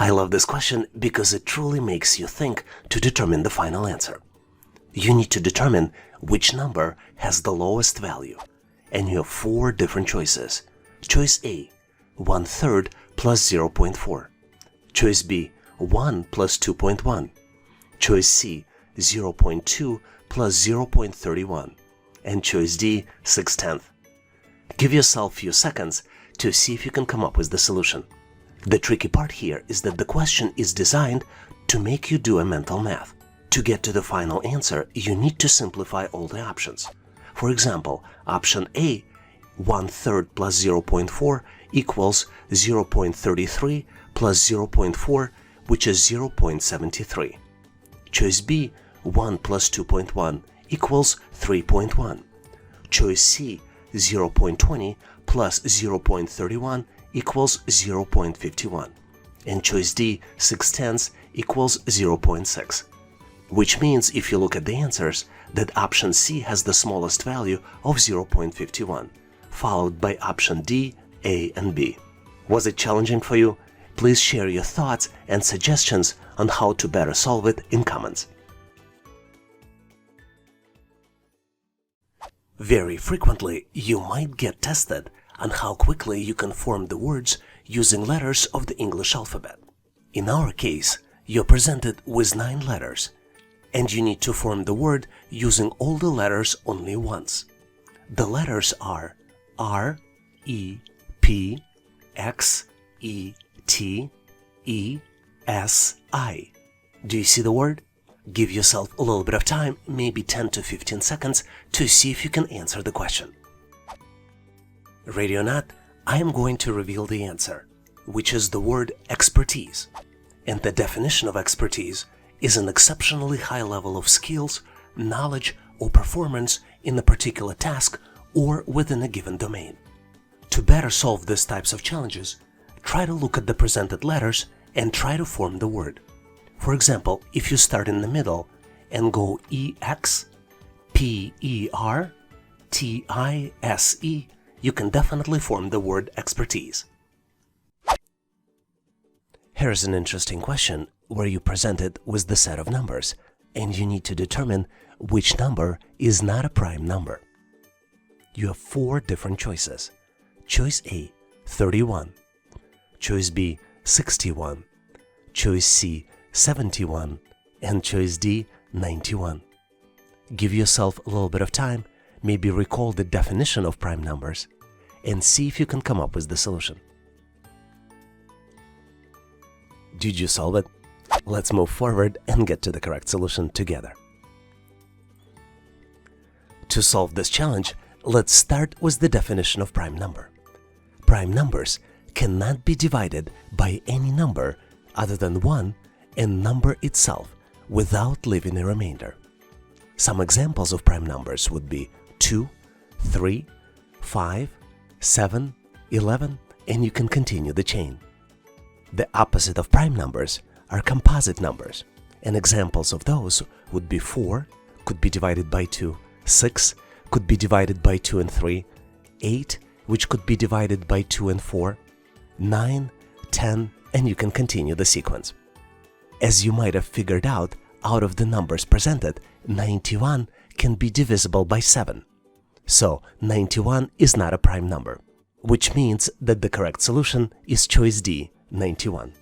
I love this question because it truly makes you think to determine the final answer. You need to determine which number has the lowest value, and you have 4 different choices. Choice A, 1/3 plus 0.4. Choice B, 1 plus 2.1. Choice C, 0.2 plus 0.31. And choice D, 6/10. Give yourself a few seconds to see if you can come up with the solution. The tricky part here is that the question is designed to make you do a mental math. To get to the final answer, you need to simplify all the options. For example, option A, 1/3 plus 0.4 equals 0.33 plus 0.4, which is 0.73. Choice B, 1 plus 2.1 equals 3.1. Choice C, 0.20 plus 0.31 equals 0.51. And choice D, 6/10 equals 0.6. Which means, if you look at the answers, that option C has the smallest value of 0.51, followed by option D, A, and B. Was it challenging for you? Please share your thoughts and suggestions on how to better solve it in comments. Very frequently, you might get tested on how quickly you can form the words using letters of the English alphabet. In our case, you're presented with 9 letters, and you need to form the word using all the letters only once. The letters are R, E, P, X, E, T, E, S, I. Do you see the word? Give yourself a little bit of time, maybe 10 to 15 seconds, to see if you can answer the question. Ready or not, I am going to reveal the answer, which is the word expertise. And the definition of expertise is an exceptionally high level of skills, knowledge, or performance in a particular task or within a given domain. To better solve these types of challenges, try to look at the presented letters and try to form the word. For example, if you start in the middle and go EX, PER, TISE, you can definitely form the word expertise. Here's an interesting question where you presented with the set of numbers, and you need to determine which number is not a prime number. You have 4 different choices. Choice A, 31. Choice B, 61. Choice C, 71. And choice D, 91. Give yourself a little bit of time, maybe recall the definition of prime numbers, and see if you can come up with the solution. Did you solve it? Let's move forward and get to the correct solution together. To solve this challenge, let's start with the definition of prime number. Prime numbers cannot be divided by any number other than 1 and number itself without leaving a remainder. Some examples of prime numbers would be 2, 3, 5, 7, 11, and you can continue the chain. The opposite of prime numbers are composite numbers, and examples of those would be 4, could be divided by 2, 6, could be divided by 2 and 3, 8, which could be divided by 2 and 4, 9, 10, and you can continue the sequence. As you might have figured out of the numbers presented, 91 can be divisible by 7. So 91 is not a prime number, which means that the correct solution is choice D, 91.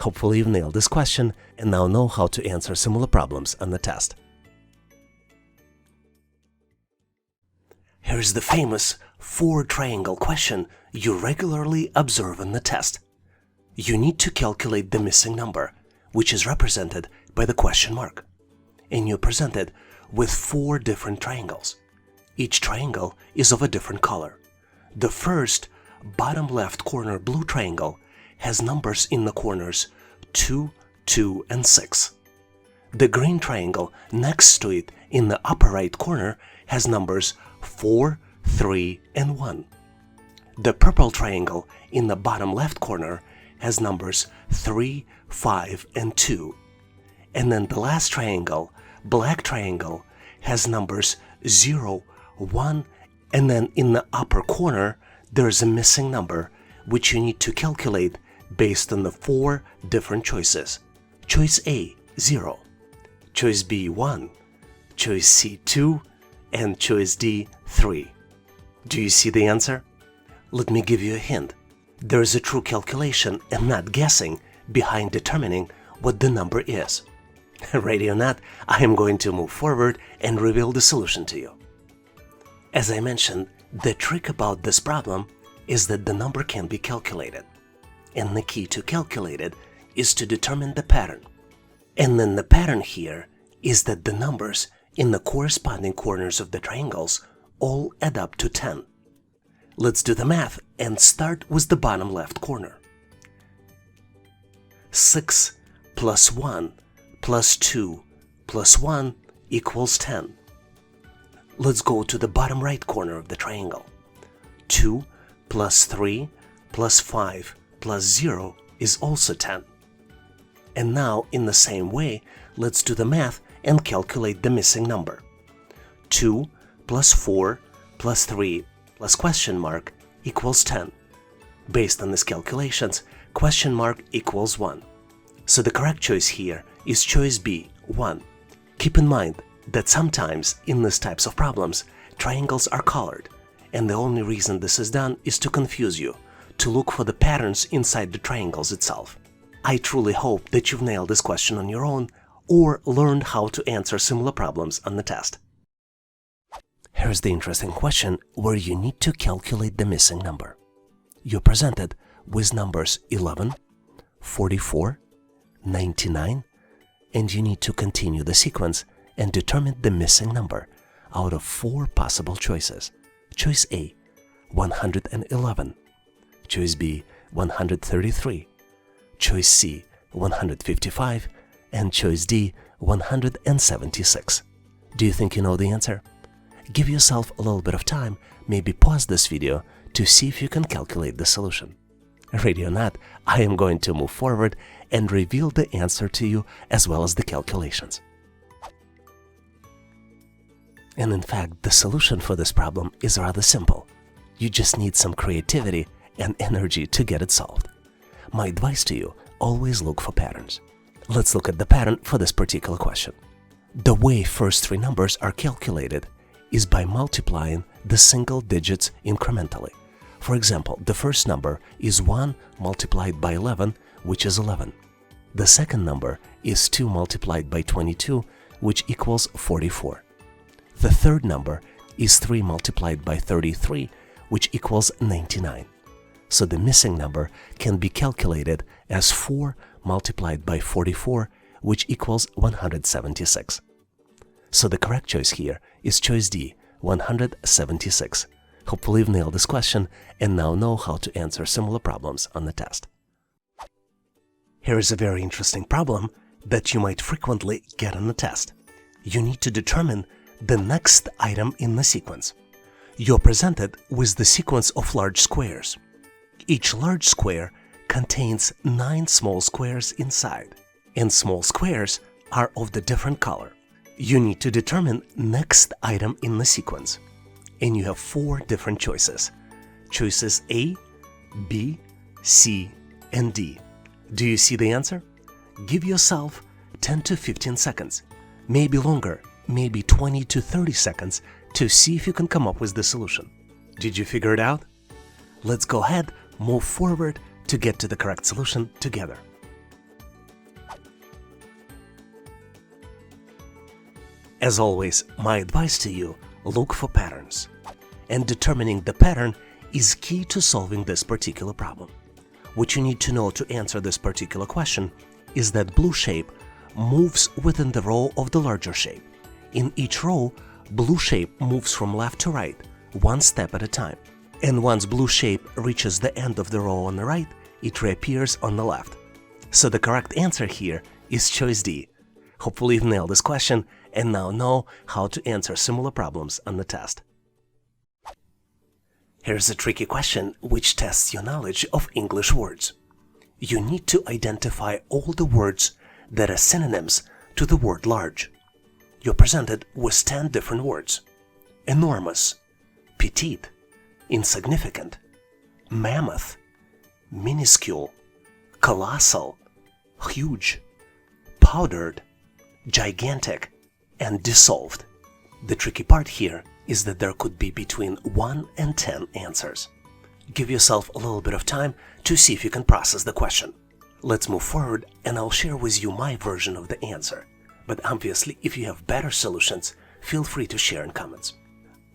Hopefully you've nailed this question and now know how to answer similar problems on the test. Here's the famous 4-triangle question you regularly observe in the test. You need to calculate the missing number, which is represented by the question mark. And you're presented with 4 different triangles. Each triangle is of a different color. The first, bottom left corner blue triangle has numbers in the corners 2, 2, and 6. The green triangle next to it in the upper right corner has numbers 4, 3, and 1. The purple triangle in the bottom left corner has numbers 3, 5, and 2. And then the last triangle, black triangle, has numbers 0, 1, and then in the upper corner there's a missing number which you need to calculate based on the 4 different choices. Choice A, 0. Choice B, 1. Choice C, 2. And choice D, 3. Do you see the answer? Let me give you a hint. There is a true calculation and not guessing behind determining what the number is. Ready or not, I am going to move forward and reveal the solution to you. As I mentioned, the trick about this problem is that the number can be calculated. And the key to calculate it is to determine the pattern. And then the pattern here is that the numbers in the corresponding corners of the triangles all add up to 10. Let's do the math and start with the bottom left corner. 6 plus 1 plus 2 plus 1 equals 10. Let's go to the bottom right corner of the triangle. 2 plus 3 plus 5 plus 0 is also 10. And now, in the same way, let's do the math and calculate the missing number. 2 plus 4 plus 3 plus question mark equals 10. Based on these calculations, question mark equals 1. So the correct choice here is choice B, 1. Keep in mind that sometimes in these types of problems, triangles are colored, and the only reason this is done is to confuse you, to look for the patterns inside the triangles itself. I truly hope that you've nailed this question on your own or learned how to answer similar problems on the test. Here's the interesting question where you need to calculate the missing number. You're presented with numbers 11, 44, 99, and you need to continue the sequence and determine the missing number out of 4 possible choices. Choice A, 111. Choice B, 133. Choice C, 155. And choice D, 176. Do you think you know the answer? Give yourself a little bit of time, maybe pause this video to see if you can calculate the solution. Ready or not, I am going to move forward and reveal the answer to you as well as the calculations. And in fact, the solution for this problem is rather simple. You just need some creativity and energy to get it solved. My advice to you, always look for patterns. Let's look at the pattern for this particular question. The way first 3 numbers are calculated is by multiplying the single digits incrementally. For example, the first number is 1 multiplied by 11, which is 11. The second number is 2 multiplied by 22, which equals 44. The third number is 3 multiplied by 33, which equals 99. So the missing number can be calculated as 4 multiplied by 44, which equals 176. So the correct choice here is choice D, 176. Hopefully you've nailed this question and now know how to answer similar problems on the test. Here is a very interesting problem that you might frequently get on the test. You need to determine the next item in the sequence. You're presented with the sequence of large squares. Each large square contains 9 small squares inside, and small squares are of the different color. You need to determine next item in the sequence, and you have 4 different choices. Choices A, B, C, and D. Do you see the answer? Give yourself 10 to 15 seconds, maybe longer, maybe 20 to 30 seconds to see if you can come up with the solution. Did you figure it out? Let's go ahead, move forward to get to the correct solution together. As always, my advice to you, look for patterns. And determining the pattern is key to solving this particular problem. What you need to know to answer this particular question is that blue shape moves within the row of the larger shape. In each row, blue shape moves from left to right, one step at a time. And once blue shape reaches the end of the row on the right, it reappears on the left. So the correct answer here is choice D. Hopefully you've nailed this question and now know how to answer similar problems on the test. Here's a tricky question which tests your knowledge of English words. You need to identify all the words that are synonyms to the word large. You're presented with 10 different words: enormous, petite, insignificant, mammoth, minuscule, colossal, huge, powdered, gigantic, and dissolved. The tricky part here is that there could be between 1 and 10 answers. Give yourself a little bit of time to see if you can process the question. Let's move forward and I'll share with you my version of the answer. But obviously, if you have better solutions, feel free to share in comments.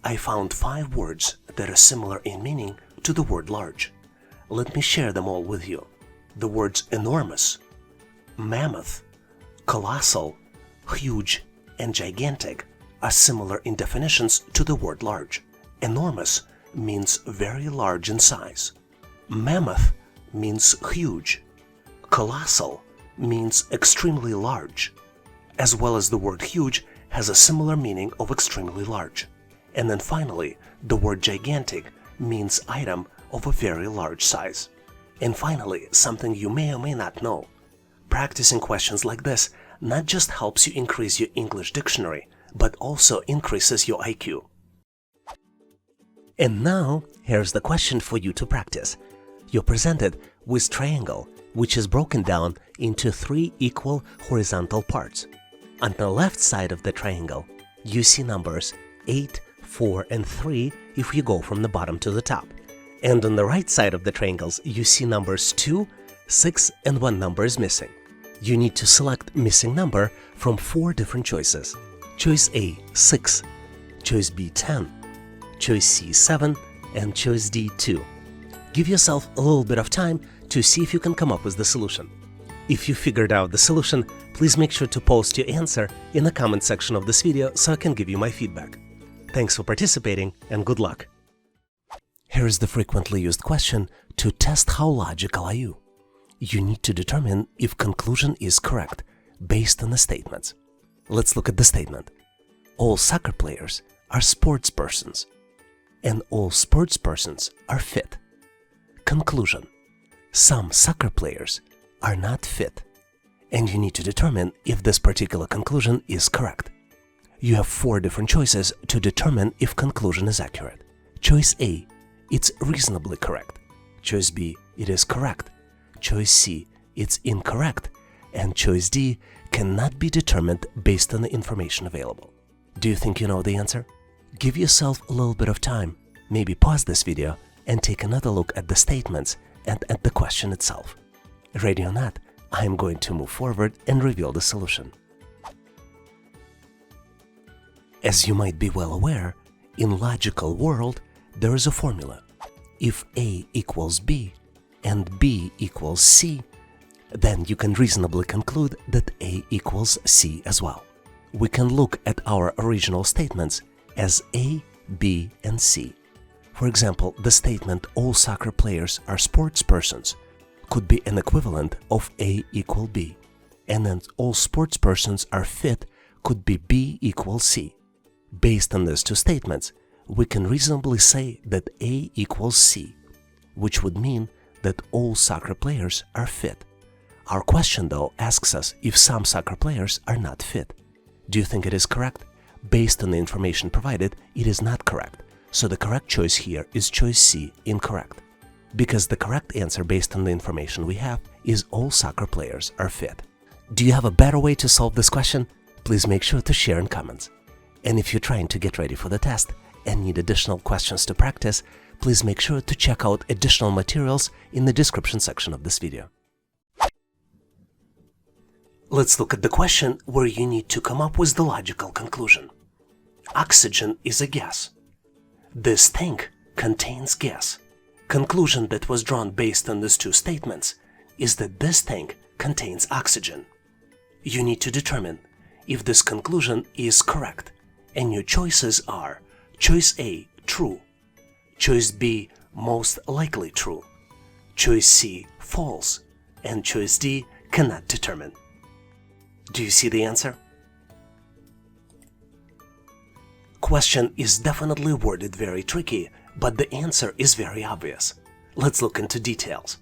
I found 5 words that are similar in meaning to the word large. Let me share them all with you. The words enormous, mammoth, colossal, huge, and gigantic are similar in definitions to the word large. Enormous means very large in size. Mammoth means huge. Colossal means extremely large, as well as the word huge has a similar meaning of extremely large. And then finally, the word gigantic means item of a very large size. And finally, something you may or may not know. Practicing questions like this not just helps you increase your English dictionary, but also increases your IQ. And now, here's the question for you to practice. You're presented with triangle, which is broken down into 3 equal horizontal parts. On the left side of the triangle, you see numbers 8, 4, and 3 if you go from the bottom to the top. And on the right side of the triangles, you see numbers 2, 6, and 1 number is missing. You need to select missing number from 4 different choices. Choice A, 6, choice B, 10, choice C, 7, and choice D, 2. Give yourself a little bit of time to see if you can come up with the solution. If you figured out the solution, please make sure to post your answer in the comment section of this video so I can give you my feedback. Thanks for participating and good luck! Here is the frequently used question to test how logical are you. You need to determine if conclusion is correct based on the statements. Let's look at the statement. All soccer players are sports persons, and all sports persons are fit. Conclusion. Some soccer players are not fit, and you need to determine if this particular conclusion is correct. You have 4 different choices to determine if conclusion is accurate. Choice A, it's reasonably correct. Choice B, it is correct. Choice C, it's incorrect. And choice D, cannot be determined based on the information available. Do you think you know the answer? Give yourself a little bit of time, maybe pause this video and take another look at the statements and at the question itself. Ready or not, I'm going to move forward and reveal the solution. As you might be well aware, in logical world, there is a formula. If A equals B and B equals C, then you can reasonably conclude that A equals C as well. We can look at our original statements as A, B, and C. For example, the statement all soccer players are sports persons could be an equivalent of A equal B, and then all sports persons are fit could be B equals C. Based on these 2 statements, we can reasonably say that A equals C, which would mean that all soccer players are fit. Our question, though, asks us if some soccer players are not fit. Do you think it is correct? Based on the information provided, it is not correct. So the correct choice here is choice C, incorrect. Because the correct answer based on the information we have is all soccer players are fit. Do you have a better way to solve this question? Please make sure to share in comments. And if you're trying to get ready for the test and need additional questions to practice, please make sure to check out additional materials in the description section of this video. Let's look at the question where you need to come up with the logical conclusion. Oxygen is a gas. This tank contains gas. Conclusion that was drawn based on these 2 statements is that this tank contains oxygen. You need to determine if this conclusion is correct, and your choices are choice A, true, choice B, most likely true, choice C, false, and choice D, cannot determine. Do you see the answer? Question is definitely worded very tricky, but the answer is very obvious. Let's look into details.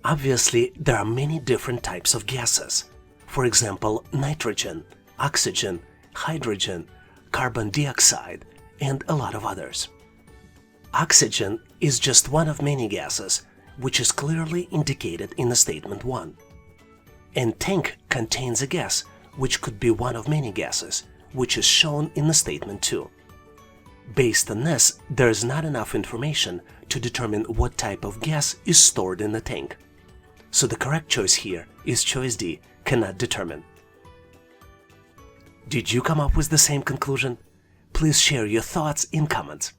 Obviously, there are many different types of gases. For example, nitrogen, oxygen, hydrogen, carbon dioxide, and a lot of others. Oxygen is just one of many gases, which is clearly indicated in the statement 1. And tank contains a gas, which could be one of many gases, which is shown in the statement 2. Based on this, there is not enough information to determine what type of gas is stored in the tank. So the correct choice here is choice D, cannot determine. Did you come up with the same conclusion? Please share your thoughts in comments.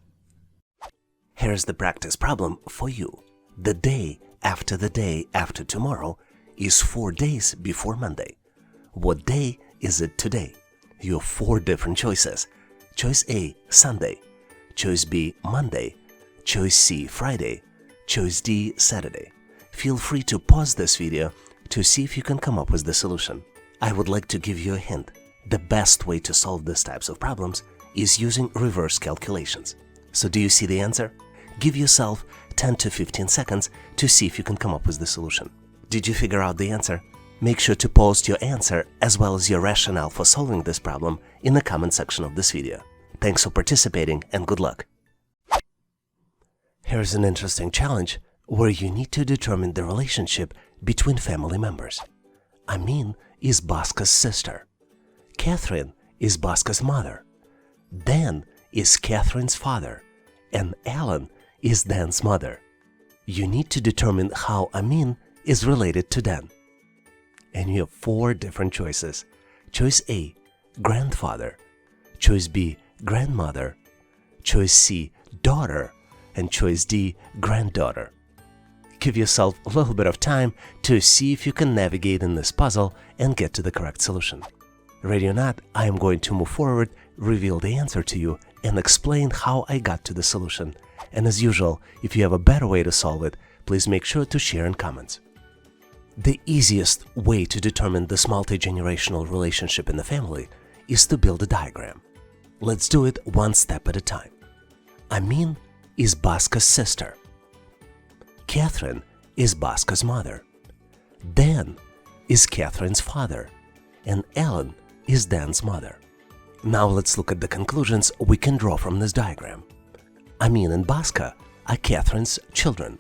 Here's the practice problem for you. The day after tomorrow is 4 days before Monday. What day is it today? You have 4 different choices. Choice A, Sunday. Choice B, Monday. Choice C, Friday. Choice D, Saturday. Feel free to pause this video to see if you can come up with the solution. I would like to give you a hint. The best way to solve these types of problems is using reverse calculations. So do you see the answer? Give yourself 10 to 15 seconds to see if you can come up with the solution. Did you figure out the answer? Make sure to post your answer as well as your rationale for solving this problem in the comment section of this video. Thanks for participating and good luck! Here's an interesting challenge where you need to determine the relationship between family members. Amin is Baska's sister. Catherine is Baska's mother. Dan is Catherine's father. And Alan is Dan's mother. You need to determine how Amin is related to Dan. And you have 4 different choices. Choice A, grandfather. Choice B, grandmother. Choice C, daughter. And choice D, granddaughter. Give yourself a little bit of time to see if you can navigate in this puzzle and get to the correct solution. Ready or not, I am going to move forward, reveal the answer to you, and explain how I got to the solution. And as usual, if you have a better way to solve it, please make sure to share in comments. The easiest way to determine this multi-generational relationship in the family is to build a diagram. Let's do it one step at a time. Amin is Baska's sister. Catherine is Baska's mother. Dan is Catherine's father. And Alan is Dan's mother. Now let's look at the conclusions we can draw from this diagram. Amin and Baska are Catherine's children.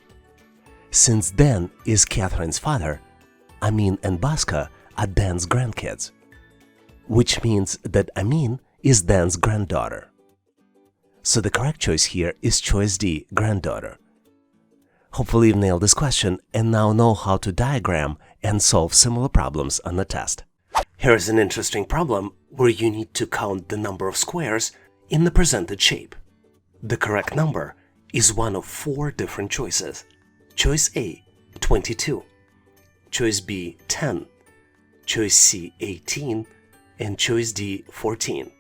Since Dan is Catherine's father, Amin and Baska are Dan's grandkids, which means that Amin is Dan's granddaughter. So the correct choice here is choice D, granddaughter. Hopefully you've nailed this question and now know how to diagram and solve similar problems on the test. Here's an interesting problem where you need to count the number of squares in the presented shape. The correct number is one of 4 different choices. Choice A, 22. Choice B, 10. Choice C, 18. And choice D, 14.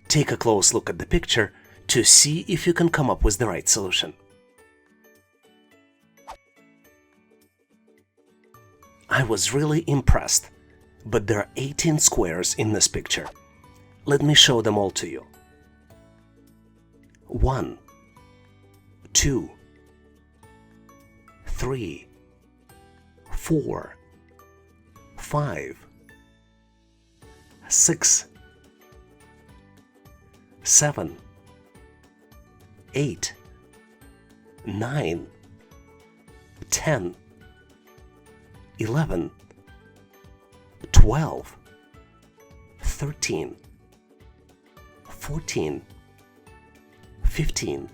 Take a close look at the picture to see if you can come up with the right solution. I was really impressed, but there are 18 squares in this picture. Let me show them all to you. 1, 2, 3, 4, 5, 6, 7, 8, 9, 10, 11, 12, 13, 14, 15,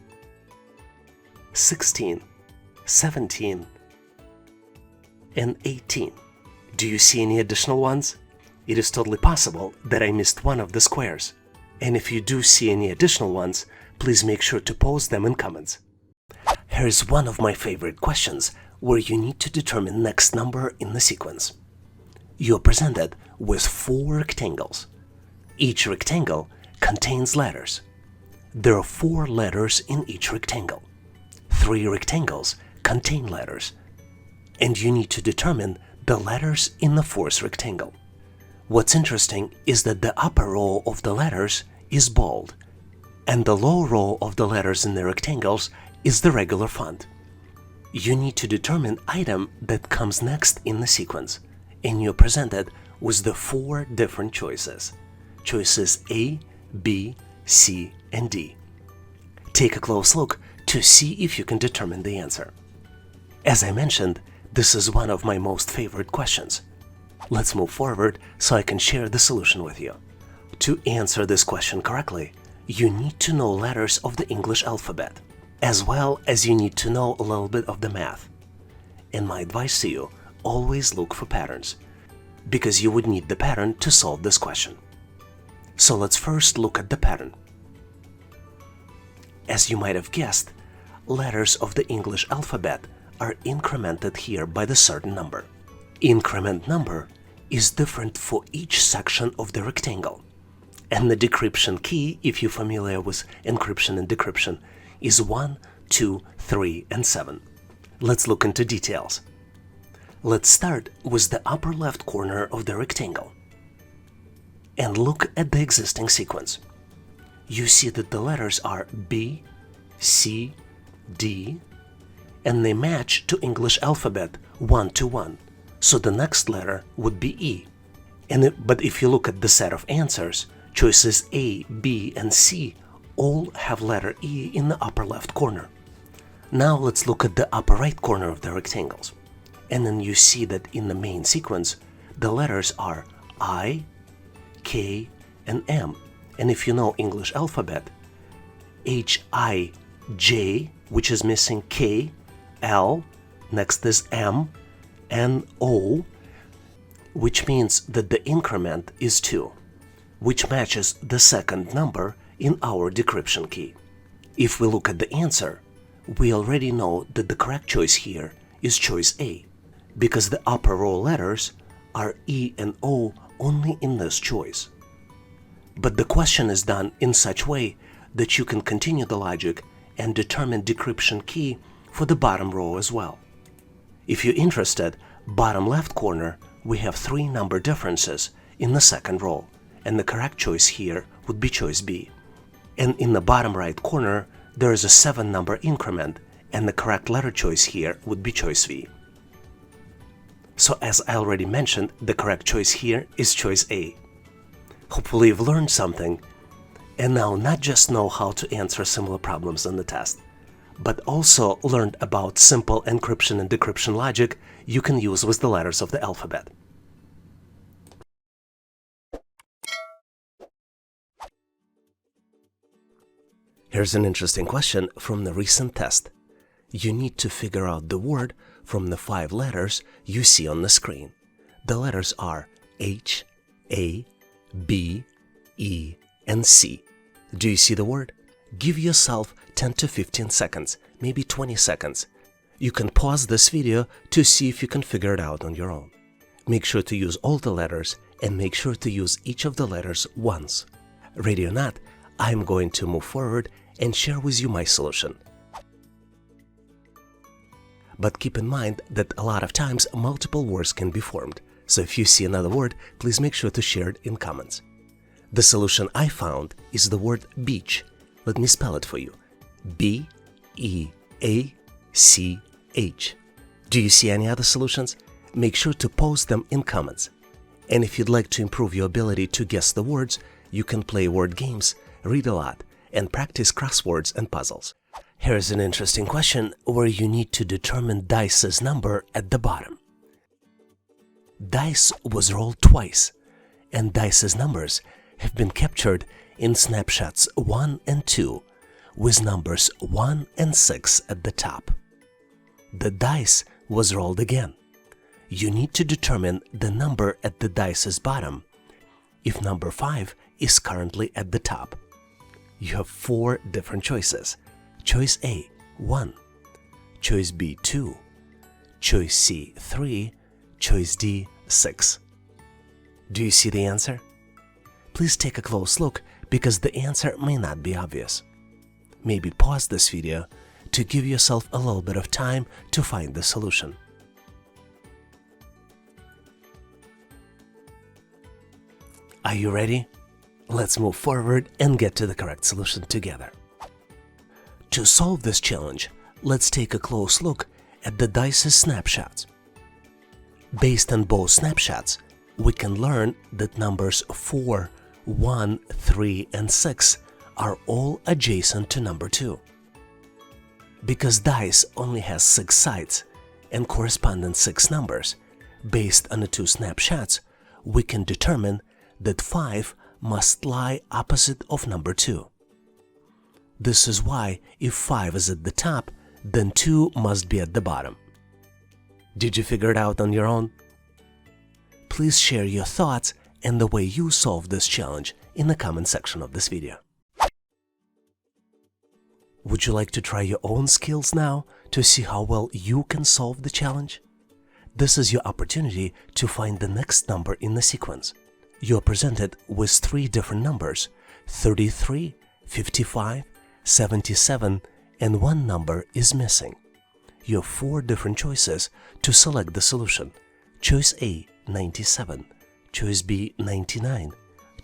16, 17, and 18. Do you see any additional ones? It is totally possible that I missed one of the squares. And if you do see any additional ones, please make sure to post them in comments. Here's one of my favorite questions where you need to determine next number in the sequence. You're presented with 4 rectangles. Each rectangle contains letters. There are 4 letters in each rectangle. 3 rectangles contain letters. And you need to determine the letters in the 4th rectangle. What's interesting is that the upper row of the letters is bold, and the lower row of the letters in the rectangles is the regular font. You need to determine item that comes next in the sequence, and you're presented with the 4 different choices. Choices A, B, C, and D. Take a close look to see if you can determine the answer. As I mentioned, this is one of my most favorite questions. Let's move forward so I can share the solution with you. To answer this question correctly, you need to know letters of the English alphabet, as well as you need to know a little bit of the math. And my advice to you, always look for patterns, because you would need the pattern to solve this question. So let's first look at the pattern. As you might have guessed, letters of the English alphabet are incremented here by the certain number. Increment number is different for each section of the rectangle. And the decryption key, if you're familiar with encryption and decryption, is 1, 2, 3, and 7. Let's look into details. Let's start with the upper left corner of the rectangle and look at the existing sequence. You see that the letters are B, C, D, and they match to English alphabet 1 to 1. So the next letter would be E. But if you look at the set of answers, choices A, B, and C all have letter E in the upper left corner. Now let's look at the upper right corner of the rectangles. And then you see that in the main sequence, the letters are I, K, and M. And if you know English alphabet, H, I, J, which is missing K, L, next is M, and O, which means that the increment is 2, which matches the second number in our decryption key. If we look at the answer, we already know that the correct choice here is choice A, because the upper row letters are E and O only in this choice. But the question is done in such way that you can continue the logic and determine decryption key for the bottom row as well. If you're interested, bottom left corner, we have 3 number differences in the second row, and the correct choice here would be choice B. And in the bottom right corner, there is a 7 number increment, and the correct letter choice here would be choice V. So as I already mentioned, the correct choice here is choice A. Hopefully you've learned something, and now not just know how to answer similar problems on the test, but also learned about simple encryption and decryption logic you can use with the letters of the alphabet. Here's an interesting question from the recent test. You need to figure out the word from the 5 letters you see on the screen. The letters are H, A, B, E, and C. Do you see the word? Give yourself 10 to 15 seconds, maybe 20 seconds. You can pause this video to see if you can figure it out on your own. Make sure to use all the letters and make sure to use each of the letters once. Ready or not, I'm going to move forward and share with you my solution. But keep in mind that a lot of times multiple words can be formed, so if you see another word, please make sure to share it in comments. The solution I found is the word beach. Let me spell it for you. B-E-A-C-H. Do you see any other solutions? Make sure to post them in comments. And if you'd like to improve your ability to guess the words, you can play word games, read a lot, and practice crosswords and puzzles. Here's an interesting question where you need to determine dice's number at the bottom. Dice was rolled twice, and dice's numbers have been captured in snapshots 1 and 2, with numbers 1 and 6 at the top. The dice was rolled again. You need to determine the number at the dice's bottom if number 5 is currently at the top. You have 4 different choices. Choice A, 1. Choice B, 2. Choice C, 3. Choice D, 6. Do you see the answer? Please take a close look because the answer may not be obvious. Maybe pause this video to give yourself a little bit of time to find the solution. Are you ready? Let's move forward and get to the correct solution together. To solve this challenge, let's take a close look at the dice's snapshots. Based on both snapshots, we can learn that numbers 4, 1, 3, and 6 are all adjacent to number 2. Because dice only has 6 sides, and corresponding 6 numbers, based on the 2 snapshots, we can determine that 5 must lie opposite of number 2. This is why if 5 is at the top, then 2 must be at the bottom. Did you figure it out on your own? Please share your thoughts and the way you solve this challenge in the comment section of this video. Would you like to try your own skills now to see how well you can solve the challenge? This is your opportunity to find the next number in the sequence. You're presented with 3 different numbers, 33, 55, 77, and 1 number is missing. You have 4 different choices to select the solution. Choice A, 97, choice B, 99,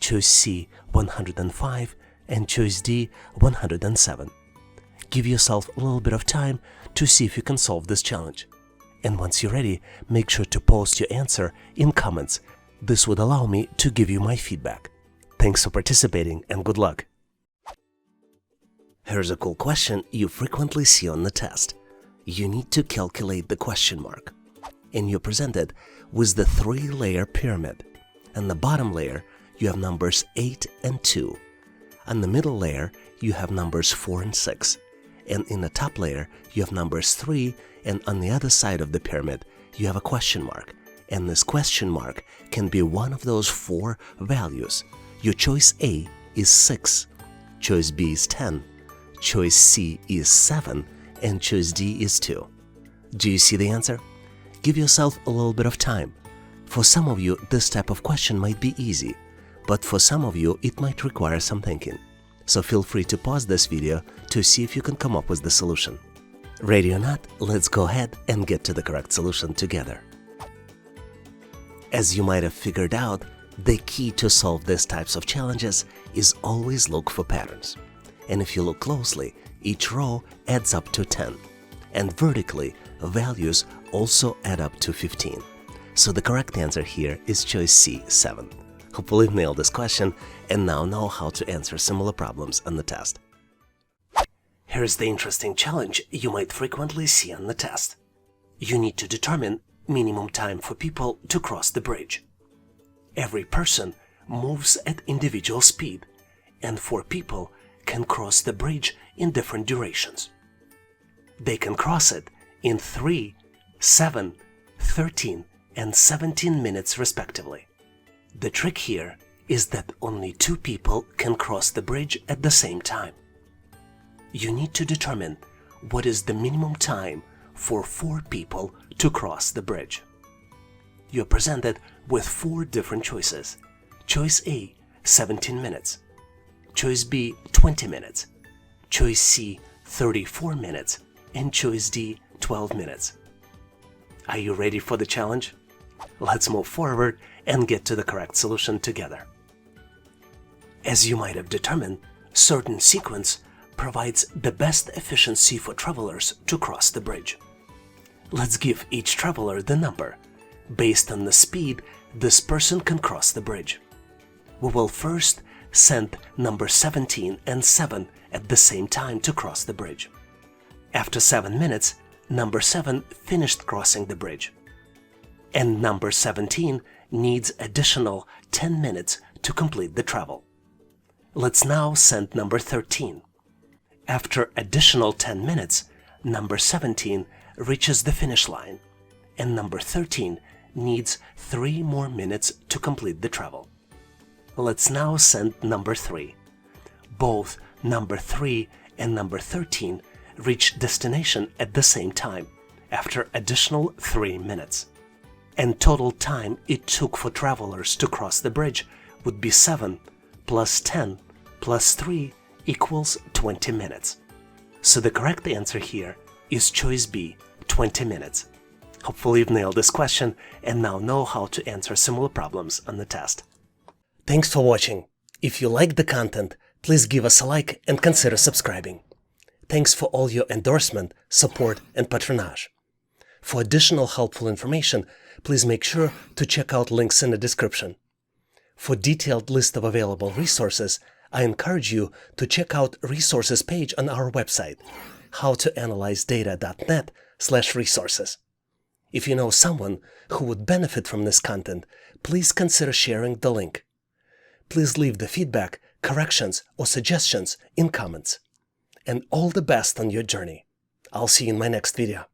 choice C, 105, and choice D, 107. Give yourself a little bit of time to see if you can solve this challenge. And once you're ready, make sure to post your answer in comments. This would allow me to give you my feedback. Thanks for participating and good luck. Here's a cool question you frequently see on the test. You need to calculate the question mark. And you're presented with the 3-layer pyramid. On the bottom layer, you have numbers 8 and 2. On the middle layer, you have numbers 4 and 6. And in the top layer, you have numbers 3, and on the other side of the pyramid, you have a question mark. And this question mark can be one of those 4 values. Your choice A is 6, choice B is 10, choice C is 7, and choice D is 2. Do you see the answer? Give yourself a little bit of time. For some of you, this type of question might be easy, but for some of you, it might require some thinking. So feel free to pause this video to see if you can come up with the solution. Ready or not, let's go ahead and get to the correct solution together. As you might have figured out, the key to solve these types of challenges is always look for patterns. And if you look closely, each row adds up to 10. And vertically, values also add up to 15. So the correct answer here is choice C, 7. Hopefully you've nailed this question and now know how to answer similar problems on the test. Here's the interesting challenge you might frequently see on the test. You need to determine minimum time for people to cross the bridge. Every person moves at individual speed, and 4 people can cross the bridge in different durations. They can cross it in 3, 7, 13, and 17 minutes respectively. The trick here is that only 2 people can cross the bridge at the same time. You need to determine what is the minimum time for 4 people to cross the bridge. You're presented with 4 different choices. Choice A, 17 minutes. Choice B, 20 minutes. Choice C, 34 minutes. And choice D, 12 minutes. Are you ready for the challenge? Let's move forward and get to the correct solution together. As you might have determined, certain sequence provides the best efficiency for travelers to cross the bridge. Let's give each traveler the number. Based on the speed this person can cross the bridge. We will first send number 17 and 7 at the same time to cross the bridge. After 7 minutes, number 7 finished crossing the bridge. And number 17 needs additional 10 minutes to complete the travel. Let's now send number 13. After additional 10 minutes, number 17 reaches the finish line, and number 13 needs 3 more minutes to complete the travel. Let's now send number 3. Both number 3 and number 13 reach destination at the same time, after additional 3 minutes. And total time it took for travelers to cross the bridge would be 7 plus 10 plus 3 equals 20 minutes. So the correct answer here is choice B, 20 minutes. Hopefully you've nailed this question and now know how to answer similar problems on the test. Thanks for watching. If you liked the content, please give us a like and consider subscribing. Thanks for all your endorsement, support, and patronage. For additional helpful information, please make sure to check out links in the description. For detailed list of available resources, I encourage you to check out resources page on our website, howtoanalyzedata.net/resources. If you know someone who would benefit from this content, please consider sharing the link. Please leave the feedback, corrections, or suggestions in comments. And all the best on your journey. I'll see you in my next video.